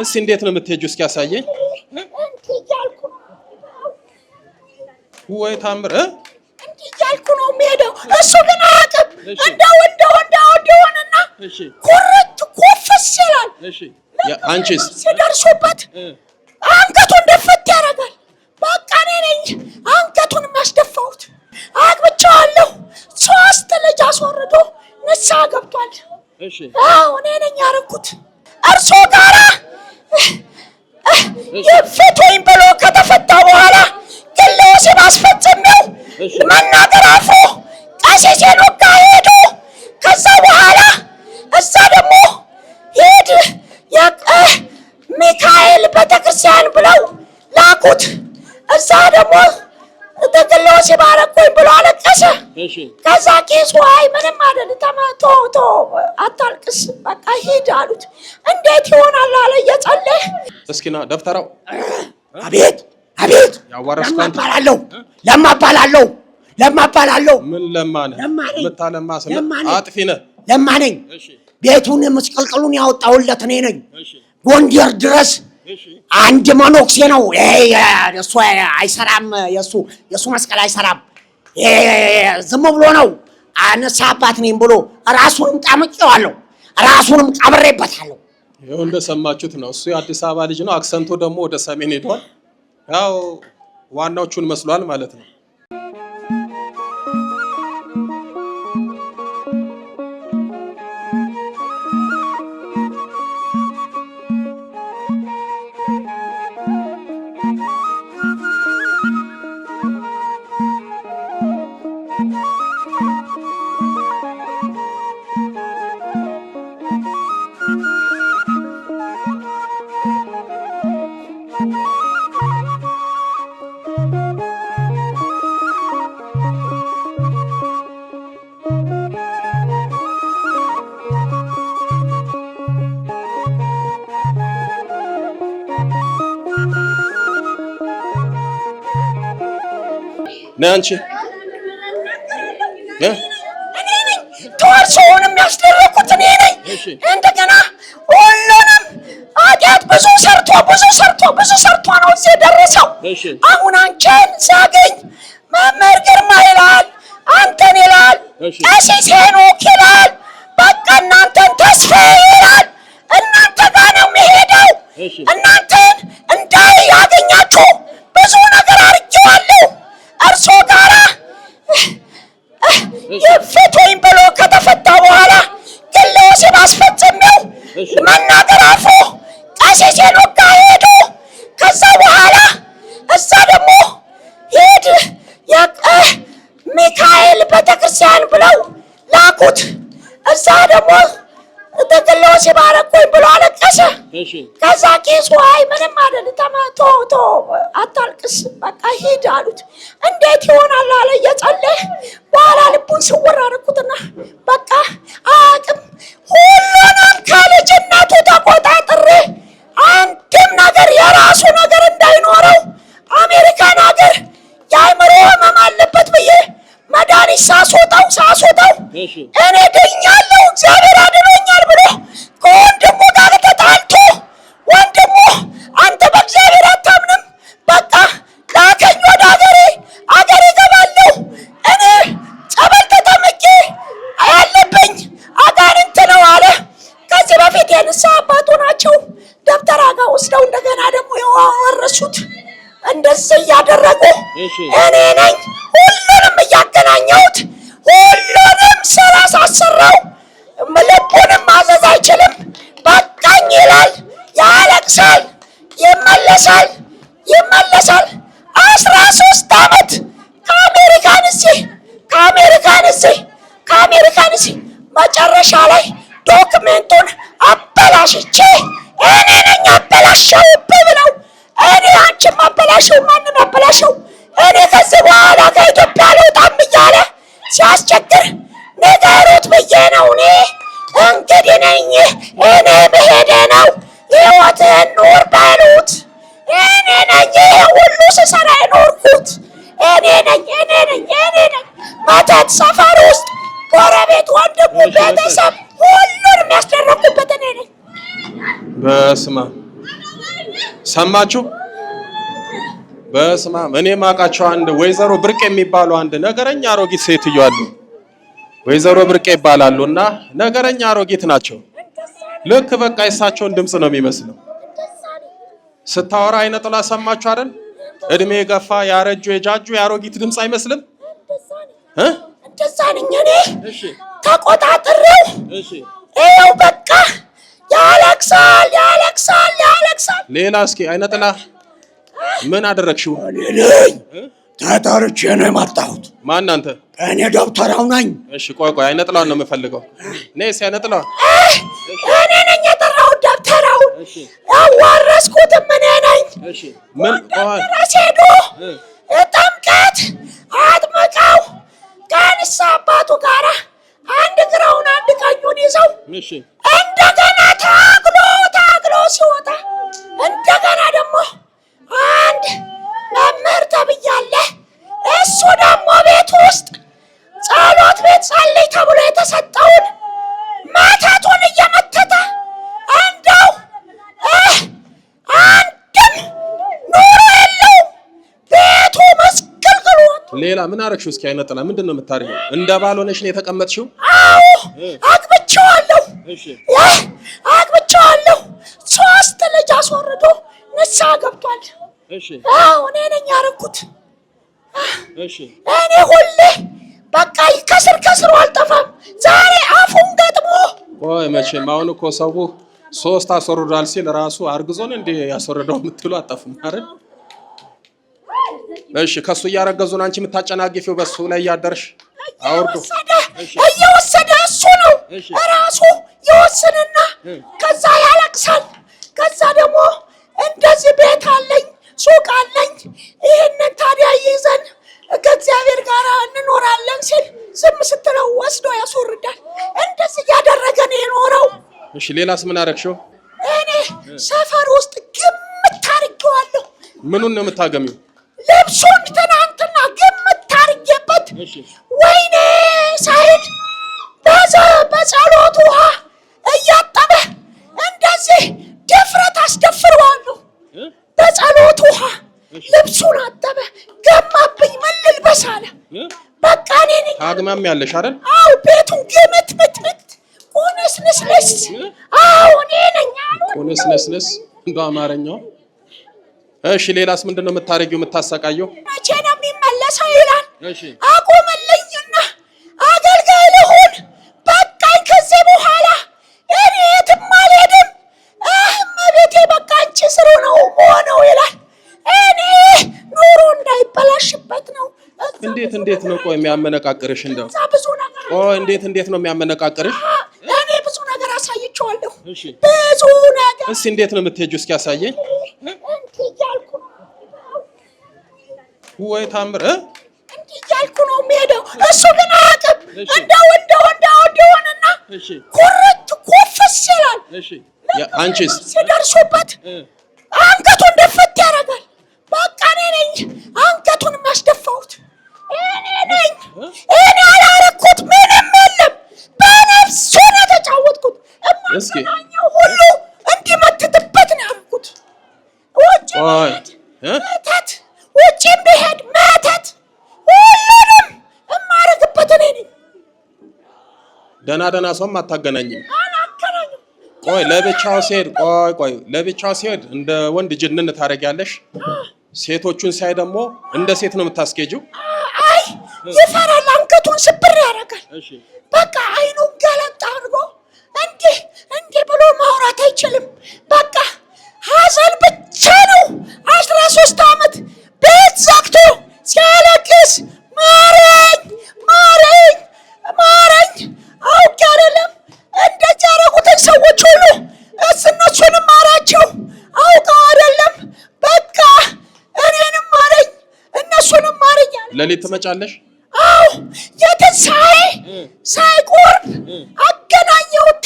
እስኪ እንዴት ነው የምትሄጂው? እስኪ ያሳየኝ። ወይ ታምር እንዴ ያልኩ ነው የሚሄደው። እሱ ግን አያውቅም። እንደሆነና ኮረት ኮፈስ ይላል። እሺ አንቺስ ሲደርሱበት አንገቱን ደፈት ያደርጋል። በቃ እኔ ነኝ አንገቱን የሚያስደፋሁት። አግብቼዋለሁ። 3 ልጅ አስወርዶ ንስሐ ገብቷል። እሺ እኔ ነኝ ያደረኩት። እርሶ ጋራ ይፈቶኝ ብሎ ከተፈታ በኋላ ግለሰ ባስፈጸመው መናገር አፉ ቀሲሴን ወጋ ሄዶ ከዛ በኋላ እዛ ደግሞ ሄድ ሚካኤል ቤተክርስቲያን ብለው ላኩት። እዛ ደግሞ ተገለሰ ባረኮኝ ብሎ አለቀሰ። ከዛ ቄሱ አይ ምንም አይደል ተመቶ አታልቅስ በቃ ሂድ አሉት። እንዴት ይሆናል አለ እየጸለየ። እስኪና ደፍተራው አቤት ለማባላለሁ ምን ለማነ መታለማ ስለ አጥፊነ ለማነኝ። ቤቱን መስቀልቀሉን ያወጣውለት እኔ ነኝ። ጎንደር ድረስ አንድ መኖክሴ ነው እሱ አይሰራም። የሱ መስቀል አይሰራም። ዝም ብሎ ነው አነሳ አባት ነኝ ብሎ ራሱንም ጣምቄዋለሁ፣ ራሱንም ቀብሬበታለሁ። ይኸው እንደሰማችሁት ነው። እሱ የአዲስ አበባ ልጅ ነው። አክሰንቱ ደግሞ ወደ ሰሜን ሄዷል። ያው ዋናዎቹን መስሏል ማለት ነው። ናንቺ ተወርሶንም ያስደረኩት እኔ ነኝ። እንደገና ሁሉንም አዲያት ብዙ ሰርቶ ነው እዚህ ደረሰው። አሁን አንቺን ሳገኝ መምህር ግርማ ይላል፣ አንተን ይላል፣ ቀሲስ ሄኖክ ይላል። በቃ እናንተን ተስፋ ይላል። እናንተ ጋር ነው የሚሄደው። እናንተን እንዳያገኛችሁ ብዙ ነገር አርጌዋለሁ። እርሶ ጋራ ይፈቶኝ ብሎ ከተፈታ በኋላ ግለሰ ባስፈጸመው መናገር አፉ ቀሲሴን ወጋ ሄዶ ከዛ በኋላ እዛ ደግሞ ሄድ ሚካኤል ቤተክርስቲያን ብለው ላኩት። እዛ ደግሞ ተገለሰ ባረኮኝ ብሎ አለቀሰ። ከዛ ቄሱ አይ ምንም አይደል ተመቶ አታልቅስ በቃ ሂድ አሉት። እንዴት ይሆናል አለ እየጸለየ። በኋላ ልቡን ስውር አደረኩትና በቃ አቅም ሁሉንም ከልጅነቱ ተቆጣጥሬ አንድም ነገር የራሱ ነገር እንዳይኖረው አሜሪካን ሀገር የአእምሮ ህመም አለበት ብዬ መድኃኒት ሳስወጣው እኔ ድኛለሁ እግዚአብሔር አድኖኛል ብሎ ከወንድሙ ጋር ተጣልቶ ወንድሙ አንተ በእግዚአብሔር አታምንም በቃ ላከኝ ወደ አገሬ እገባለሁ እኔ ጸበል ተጠምቄ ያለብኝ አጋንንት ነው አለ። ከዚህ በፊት የንስሐ አባቱ ናቸው። ደብተራ ጋር ወስደው እንደገና ደግሞ ያወረሱት እንደዚህ እያደረጉ እኔ ነኝ ሁሉንም እያገናኘሁት ሁሉንም ስራ ሳሰራው። ልቡንም ማዘዝ አይችልም። በቃኝ ይላል፣ ያለቅሳል፣ ይመለሳል። 13 ዓመት ከአሜሪካን እዚህ መጨረሻ ላይ ዶክሜንቱን አበላሽቼ እኔ ነኝ አበላሸውብህ ብለው እኔ አንቺም አበላሸው ማንም አበላሸው እኔ ከዚህ በኋላ ከኢትዮጵያ ልውጣም እያለ ሲያስቸግር ንገሩት ብዬ ነው። እኔ እንግዲህ ነኝ እኔ መሄዴ ነው። ሕይወትህን ኑር በሉት። እኔ ነኝ ሁሉ ስሰራ የኖርኩት እኔ ነኝ። መተት ሰፈር ውስጥ ጎረቤት፣ ወንድሙ፣ ቤተሰብ ሁሉንም ያስደረኩበት እኔ ነኝ። በስመ አብ ሰማችሁ? በስማ እኔ ማቃቸው አንድ ወይዘሮ ብርቅ የሚባሉ አንድ ነገረኛ አሮጊት ሴትዮ አሉ። ወይዘሮ ብርቅ ይባላሉና ነገረኛ አሮጊት ናቸው። ልክ በቃ የሳቸውን ድምጽ ነው የሚመስለው። ስታወራ አይነ ጥላ ሰማችሁ አይደል? እድሜ ገፋ ያረጁ የጃጁ የአሮጊት ድምጽ አይመስልም? እንደዛ ነኝ እኔ። ተቆጣጥሬው ይኸው በቃ ያለቅሳል። ሌላ እስኪ አይነ ጥላ ምን አደረግሽው? ተጠርቼ ነው የመጣሁት። ማን አንተ? እኔ ደብተራው ነኝ። እሺ ቆይ አይነ ጥላውን ነው የምፈልገው። ነይስ አይነ ጥላው። እኔ ነኝ የጠራሁት ደብተራው። ያዋረስኩትም እኔ ነኝ። እሺ ምን ድረስ ሄዶ ጥምቀት አጥምቀው ከንሳ አባቱ ጋራ አንድ ግራውን አንድ ቀኙን ይዘው እንደገና ታግሎ ሲወጣ እንደገና ደግሞ አንድ መምህር ተብያለ። እሱ ደግሞ ቤት ውስጥ ጸሎት ቤት ጸልይ ተብሎ የተሰጠውን መተቱን እየመተተ እንደው አንድም ኑሮ የለውም። ቤቱ መስቀልቅሎ። ሌላ ምን አረግሽው? እስኪ አይነ ጥላ ምንድን ነው የምታደርጊው? እንደ ባል ሆነሽ ነው የተቀመጥሽው? አዎ አግብቼዋለሁ። ሶስት ልጅ አስወርዶ ንስሐ ገብቷል። አዎ እኔ ነኝ ያደረኩት። እኔ ሁሌ በቃ ከስሩ አልጠፋም። ዛሬ አፉን ገጥሞ ቆይ መቼም አሁን እኮ ሰው ሶስት አስወርዷል ሲል ራሱ አርግዞን እንደ ያስወርደው የምትሉ አጠፉም አይደል? እሺ ከሱ እያረገዙን አንቺ የምታጨናግፊው በሱ ላይ ያደርሽ አውርዱ እየወሰደ እሱ ነው ራሱ ይወስንና ከዛ ያለቅሳል። ከዛ ደግሞ እንደዚህ ቤት አለኝ ሱቅ አለኝ ይሄንን ታዲያ ይዘን ከእግዚአብሔር ጋር እንኖራለን ሲል ዝም ስትለው ወስዶ ያስወርዳል። እንደዚህ እያደረገ ነው የኖረው። እሺ ሌላስ ምን አረግሽው? እኔ ሰፈር ውስጥ ግምት አድርጌዋለሁ። ምኑን ነው የምታገሚው? ልብሱን ትናንትና ግምት አድርጌበት ወይኔ ሳይድ በጸሎት ውሃ እያጠበ እንደዚህ ድፍረት አስደፍረዋለሁ። በጸሎት ውሃ ልብሱን አጠበ። ገማብኝ። ምን ልልበስ አለ። በቃ እኔ ነኝ ታግማም ያለሽ አይደል? አዎ ቤቱን ግምት ቁንስንስንስ። አዎ እኔ ነኝ ቁንስንስንስ እንደው አማርኛው። እሺ ሌላስ ምንድነው የምታረጊው የምታሰቃየው? መቼ ነው የሚመለሰው ይላል። አቁምልኝና አገልጋይ ልሁን በቃኝ። ከዚህ በኋላ እኔ የትም አልሄድም። እመቤቴ በቃ አንቺ ስሩ ነው ሆነው ይላል። እኔ ኑሮ እንዳይበላሽበት ነው። እንዴት ነው ቆይ የሚያመነቃቅርሽ? እንደው ብዙ ነገር ቆይ እንዴት ነው የሚያመነቃቅርሽ? እኔ ብዙ ነገር አሳይቼዋለሁ። ብዙ ነገር። እስኪ እንዴት ነው የምትሄጂው? እስኪ ያሳየኝ። እያልኩ ወይ ታምር እያልኩ ነው የሚሄደው። እሱ ግን አያውቅም። እንደው ሆነና ኩርት ኮፈስ ይላል። አንቺስ ሲደርሱበት አንገቱን ደፈት ያደርጋል። በቃ እኔ ነኝ አንገቱን የሚያስደፋሁት። እኔ ነኝ። እኔ አላረኩት። ምንም የለም። በነፍሱ ነው የተጫወትኩት። እማገናኘው ሁሉ እንዲመትትበት ነው ያደረኩት። ውጭም ብሄድ መተት ሁሉንም የማረግበት እኔ ነኝ። ደህና ሰውም አታገናኝም? ቆይ ለብቻው ሲሄድ እንደ ወንድ ጅንን ታረጊያለሽ። ሴቶቹን ሳይ ደግሞ እንደ ሴት ነው የምታስኬጂው። አይ ይፈራል። አንገቱን ስብር ያደርጋል። በቃ አይኑን ገለጥ አድርጎ እንዲህ ብሎ ማውራት አይችልም። በቃ ሀዘን ብቻ ነው። 13 ዓመት ቤት ዘግቶ ሲያለቅስ ማረኝ አውቄ አይደለም እንደዚህ ያደረጉትን ሰዎች ሁሉ እነሱንም ማራቸው አውቀው አይደለም። በቃ እኔንም ማረኝ እነሱንም ማረኝ። ሌሊት ትመጫለሽ? አዎ የትንሣኤ ሳይቆርብ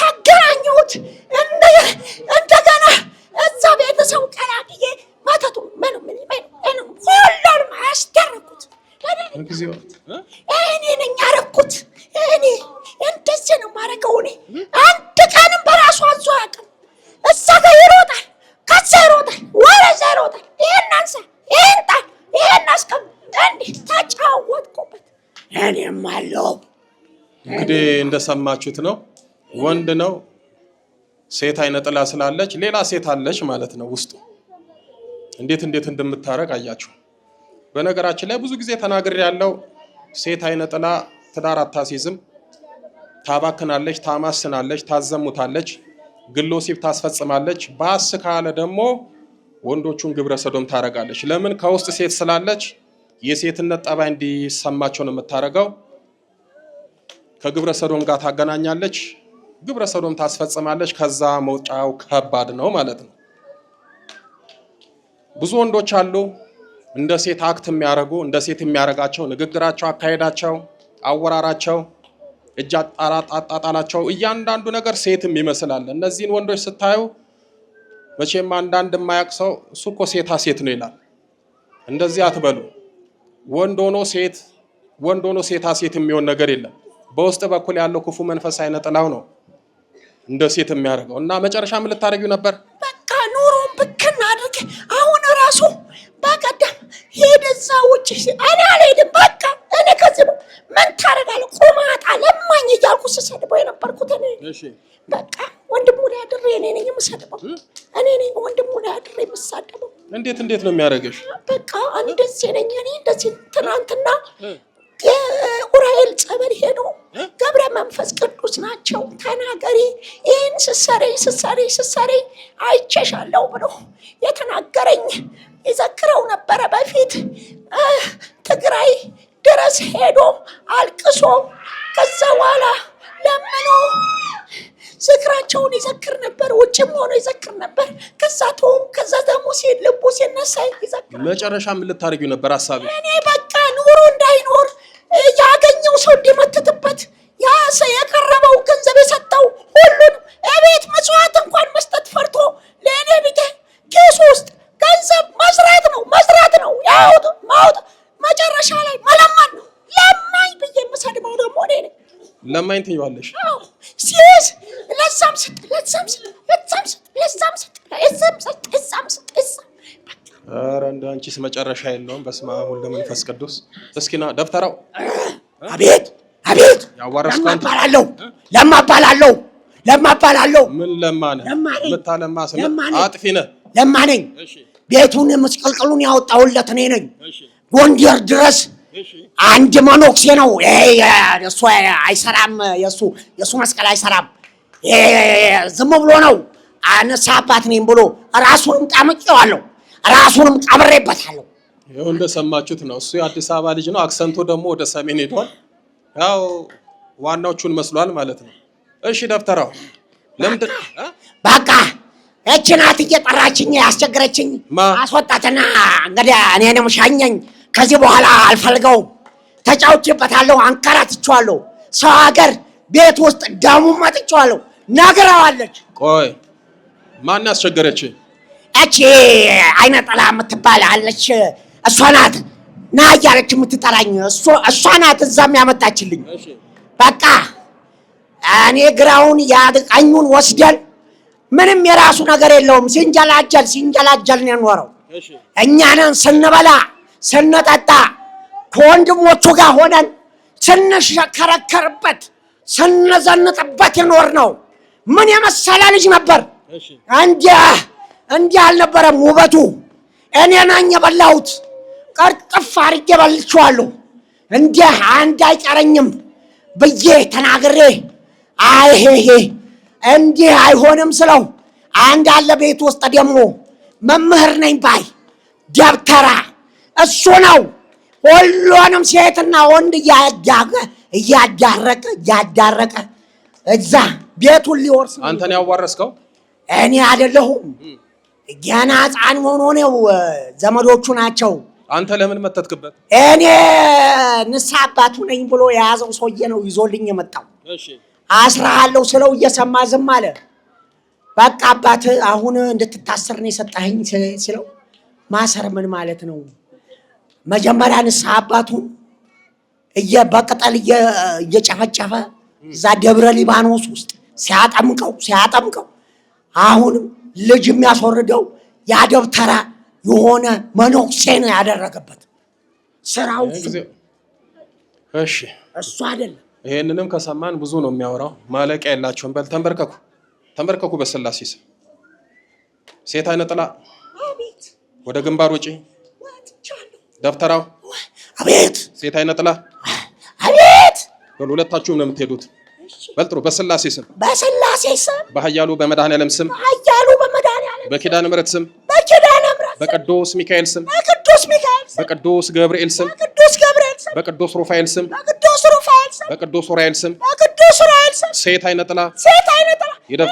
ታገናኘሁት። እንደገና እዛ ቤተሰቡ ቀላቅዬ መተቱ ሁሉንም አያስደረኩት እኔ ነኝ ያደረኩት። እኔ እንደዚህ ነው የማደርገው። እኔ አንድ ቀንም በራሱ አዞ አያውቅም። እዛ ጋር ይሮጣል፣ ከዛ ይሮጣል። እኔም አለው። እንግዲህ እንደሰማችሁት ነው። ወንድ ነው። ሴት አይነ ጥላ ስላለች ሌላ ሴት አለች ማለት ነው ውስጡ። እንዴት እንደምታረቅ አያችሁ። በነገራችን ላይ ብዙ ጊዜ ተናግሬ ያለው ሴት አይነ ጥላ ትዳር አታሲዝም፣ ታባክናለች፣ ታማስናለች፣ ታዘሙታለች፣ ግሎሲብ ታስፈጽማለች። ባስ ካለ ደግሞ ወንዶቹን ግብረ ሰዶም ታረጋለች። ለምን? ከውስጥ ሴት ስላለች የሴትነት ጠባይ እንዲሰማቸው ነው የምታረገው። ከግብረ ሰዶም ጋር ታገናኛለች፣ ግብረ ሰዶም ታስፈጽማለች። ከዛ መውጫው ከባድ ነው ማለት ነው። ብዙ ወንዶች አሉ እንደ ሴት አክት የሚያረጉ፣ እንደ ሴት የሚያረጋቸው ንግግራቸው፣ አካሄዳቸው፣ አወራራቸው፣ እጅ አጣጣላቸው እያንዳንዱ ነገር ሴትም ይመስላል። እነዚህን ወንዶች ስታዩ መቼም አንዳንድ የማያውቅ ሰው እሱ እኮ ሴታ ሴት ነው ይላል። እንደዚህ አትበሉ። ወንድ ሆኖ ሴታ ሴት የሚሆን ነገር የለም። በውስጥ በኩል ያለው ክፉ መንፈስ አይነ ጥላው ነው እንደ ሴት የሚያደርገው። እና መጨረሻ ምን ልታደርጊው ነበር? በቃ ኑሮን ብክን አድርግ። አሁን ራሱ በቀደም ሄደዛ ውጭ እኔ አልሄድም። በቃ እኔ ከዚህ ምን ታደርጋለህ? ቁማጣ ለማኝ እያልኩ ስሰድበው የነበርኩት እኔ። በቃ ወንድሙ ላይ አድሬ እኔ ነኝ የምሰድበው። እኔ ነኝ ወንድሙ ላይ አድሬ የምሳደበው። እንዴት ነው የሚያደርግሽ? በቃ እንደዚህ ነኝ እኔ። እንደዚህ ትናንትና ኡራኤል ጸበል ሄዶ ገብረ መንፈስ ቅዱስ ናቸው ተናገሪ፣ ይህን ስሰሪ አይቼሻለሁ ብሎ የተናገረኝ ይዘክረው ነበረ። በፊት ትግራይ ድረስ ሄዶ አልቅሶ ከዛ በኋላ ለምኖ ዝክራቸውን ይዘክር ነበር። ውጭም ሆኖ ይዘክር ነበር። ከዛ ደግሞ ልቡ ሲነሳ ይዘክር። መጨረሻ ምን ልታደርጊው ነበር ሐሳቤ? እኔ በቃ ኑሮ እንዳይኖር ያገኘው ሰው እንዲመትትበት የቀረበው ገንዘብ የሰጠው ሁሉንም እቤት መስዋዕት እንኳን መስጠት ፈርቶ ለእኔ ቢጤ ኬስ ውስጥ ገንዘብ መስራት ነው ያውጥ ማውጥ መጨረሻ ላይ መለመን ነው። ለማኝ ብዬ የምሰድበው ደግሞ እኔ ነኝ። ለማኝ ትይዋለሽ? ሲስ ለዛም ስጥ ኧረ እንደ አንቺስ መጨረሻ የለውም። በስመ አብ ወወልድ ወመንፈስ ቅዱስ። እስኪ ና ደብተራው። አቤት ለማባላለሁ። ምን ለማነ? የምታለማ ስም አጥፊ ነህ። ለማ ነኝ። ቤቱን መስቀልቀሉን ያወጣሁለት እኔ ነኝ። ጎንደር ድረስ አንድ መነኩሴ ነው። እሱ አይሰራም፣ የሱ መስቀል አይሰራም። ዝም ብሎ ነው አነሳ አባት ነኝ ብሎ ራሱንም ጣምቄዋለሁ፣ ራሱንም ቀብሬበታለሁ። ይኸው እንደሰማችሁት ነው። እሱ የአዲስ አበባ ልጅ ነው። አክሰንቱ ደግሞ ወደ ሰሜን ሄዷል። ያው ዋናዎቹን መስሏል ማለት ነው። እሺ ደብተራው ለምንድን በቃ እቺ ናት እየጠራችኝ ያስቸገረችኝ። አስወጣትና እንግዲህ እኔንም ሻኘኝ። ከዚህ በኋላ አልፈልገውም። ተጫውቼበታለሁ፣ አንከራትቼዋለሁ። ሰው ሀገር ቤት ውስጥ ደሙ መጥቼዋለሁ። ነግረዋለች። ቆይ ማን ያስቸገረች? እቺ አይነ ጥላ የምትባል አለች። እሷ ናት ና እያለች የምትጠራኝ። እሷ ናት እዛም ያመጣችልኝ። በቃ እኔ ግራውን ቀኙን ወስደን ምንም የራሱ ነገር የለውም። ሲንጀላጀል ነው የኖረው። እኛንን ስንበላ ስንጠጣ ከወንድሞቹ ጋር ሆነን ስንሸከረከርበት ስንዘንጥበት የኖር ነው። ምን የመሰለ ልጅ ነበር። እንዲህ አልነበረም ውበቱ። እኔ ነኝ የበላሁት። ቀርጥፍ አድርጌ በልቼዋለሁ። እንዲህ አንድ አይቀረኝም ብዬ ተናግሬ አይሄ እንዲህ አይሆንም ስለው አንድ አለ ቤት ውስጥ ደግሞ መምህር ነኝ ባይ ደብተራ እሱ ነው ሁሉንም ሴትና ወንድ እያዳረቀ እዛ ቤቱን ሊወርስ። አንተን ያዋረስከው? እኔ አይደለሁም። ገና ሕፃን ሆኖ ነው፣ ዘመዶቹ ናቸው። አንተ ለምን መተትክበት? እኔ ንስሐ አባቱ ነኝ ብሎ የያዘው ሰውዬ ነው ይዞልኝ የመጣው። አስራሃለሁ ስለው እየሰማ ዝም አለ። በቃ አባት አሁን እንድትታሰር ነው የሰጣኸኝ ሲለው ማሰር ምን ማለት ነው? መጀመሪያ ንስሐ አባቱን በቅጠል እየጨፈጨፈ እዛ ደብረ ሊባኖስ ውስጥ ሲያጠምቀው አሁንም ልጅ የሚያስወርደው ያደብተራ የሆነ መነኩሴ ነው ያደረገበት ስራው። እሺ እሱ አይደለም። ይሄንንም ከሰማን ብዙ ነው የሚያወራው። ማለቂያ የላቸውም። በል ተንበርከኩ፣ ተንበርከኩ በስላሴ ስም። ሴት አይነ ጥላ አቤት። ወደ ግንባር ውጪ። ደብተራው አቤት። ሴት አይነ ጥላ አቤት። በል ሁለታችሁም ነው የምትሄዱት። በል ጥሩ። በስላሴ ስም፣ በስላሴ ስም፣ በኃያሉ በመድኃኔዓለም ስም፣ በኃያሉ በመድኃኔዓለም፣ በኪዳነ ምሕረት ስም፣ በኪዳነ ምሕረት፣ በቅዱስ ሚካኤል ስም፣ በቅዱስ ሚካኤል ስም፣ በቅዱስ ገብርኤል ስም፣ በቅዱስ ገብርኤል ስም፣ በቅዱስ ሩፋኤል ስም፣ በቅዱስ ሩፋኤል ስም፣ በቅዱስ ኡራኤል ስም፣ በቅዱስ ኡራኤል ስም፣ ሴት አይነ ጥላ ሴት አይነ ጥላ ይደፍ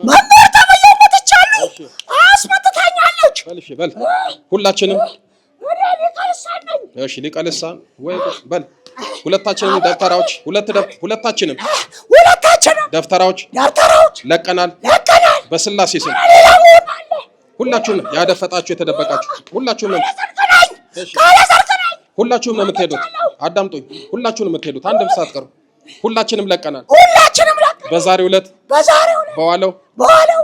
መምህር ተብዬው መጥቻለሁ። አስመጥታኛለች። በል እሺ በል ሁላችንም ወደ ሊቀ ልሳን ነኝ። እሺ ሊቀ ልሳን ወይ በል ሁለታችንም ደብተራዎች ሁለታችንም ደብተራዎች ለቀናል። በስላሴ ስም ሁላችሁም ያደፈጣችሁ የተደበቃችሁ ሁላችሁም ነው የምትሄዱት። አዳምጡኝ። ሁላችሁም የምትሄዱት አንድም ሳትቀሩ ሁላችንም ለቀናል። በዛሬው ዕለት በዋለው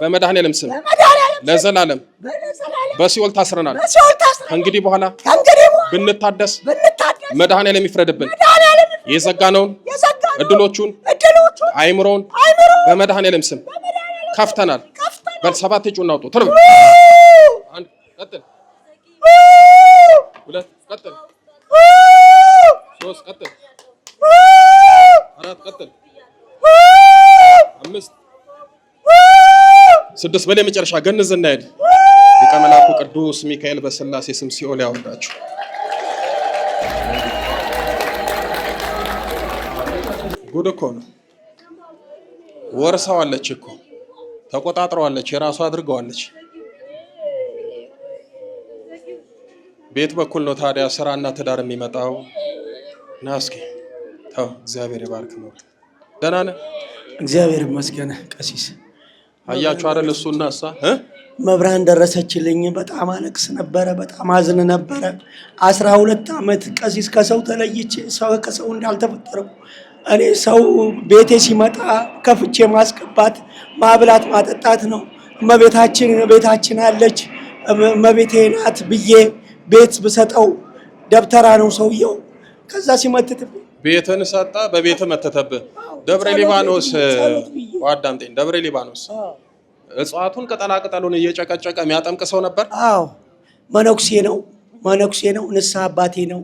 በመድኃኔዓለም ስም ለዘላለም በሲኦል ታስረናል። ከእንግዲህ በኋላ ብንታደስ መድኃኔዓለም ይፍረድብን። የዘጋነውን እድሎቹን አይምሮውን በመድኃኔዓለም ስም ከፍተናል። በል 7 እጩ እናውጡ። ትርብ 1 ቀጥል 2 ቀጥል 3 ቀጥል 4 ቀጥል 5 6 በላይ መጨረሻ ገንዝ እናሄድ። ሊቀ መላኩ ቅዱስ ሚካኤል በስላሴ ስም ሲኦል ያወርዳችሁ። ጉድ እኮ ነው። ወርሳዋለች እኮ ተቆጣጥረዋለች፣ የራሷ አድርገዋለች። ቤት በኩል ነው ታዲያ ስራና ትዳር የሚመጣው። ና እስኪ ተው። እግዚአብሔር ይባርክ ነው። ደህና ነህ? እግዚአብሔር ይመስገን። ቀሲስ አያችሁ አይደል? እሱና እሷ መብራን ደረሰችልኝ። በጣም አለቅስ ነበረ፣ በጣም አዝን ነበረ። 12 ዓመት ቀሲስ ከሰው ተለይቼ ሰው ከሰው እንዳልተፈጠረው እኔ ሰው ቤቴ ሲመጣ ከፍቼ ማስገባት ማብላት ማጠጣት ነው። እመቤታችን ቤታችን አለች እመቤቴ ናት ብዬ ቤት ብሰጠው ደብተራ ነው ሰውየው። ከዛ ሲመትትብኝ ቤትን ሰጣ፣ በቤት መተተብህ። ደብረ ሊባኖስ ዋዳምጤን ደብረ ሊባኖስ እጽዋቱን ቅጠላቅጠሉን እየጨቀጨቀ የሚያጠምቅ ሰው ነበር። አዎ መነኩሴ ነው። ንስሐ አባቴ ነው።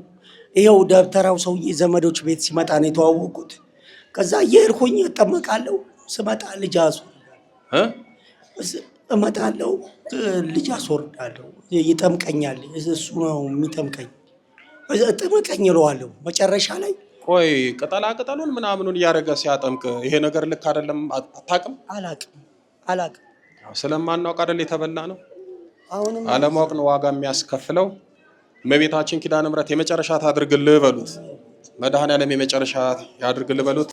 ይሄው ደብተራው ሰውዬ ዘመዶች ቤት ሲመጣ ነው የተዋወቁት። ከዛ እየሄድኩኝ እጠመቃለሁ። ስመጣ ልጅ እመጣለሁ፣ ልጅ አስወርዳለሁ። ይጠምቀኛል። እሱ ነው የሚጠምቀኝ። ጥምቀኝ እለዋለሁ። መጨረሻ ላይ ቆይ ቅጠላቅጠሉን ምናምኑን እያደረገ ሲያጠምቅ ይሄ ነገር ልክ አይደለም። አታውቅም? አላውቅም። ስለማናውቅ አይደል የተበላ ነው። አለማወቅ ነው ዋጋ የሚያስከፍለው። እመቤታችን ኪዳነ ምሕረት የመጨረሻ ታድርግልህ በሉት። መድኃኔዓለም የመጨረሻ ያድርግልህ በሉት።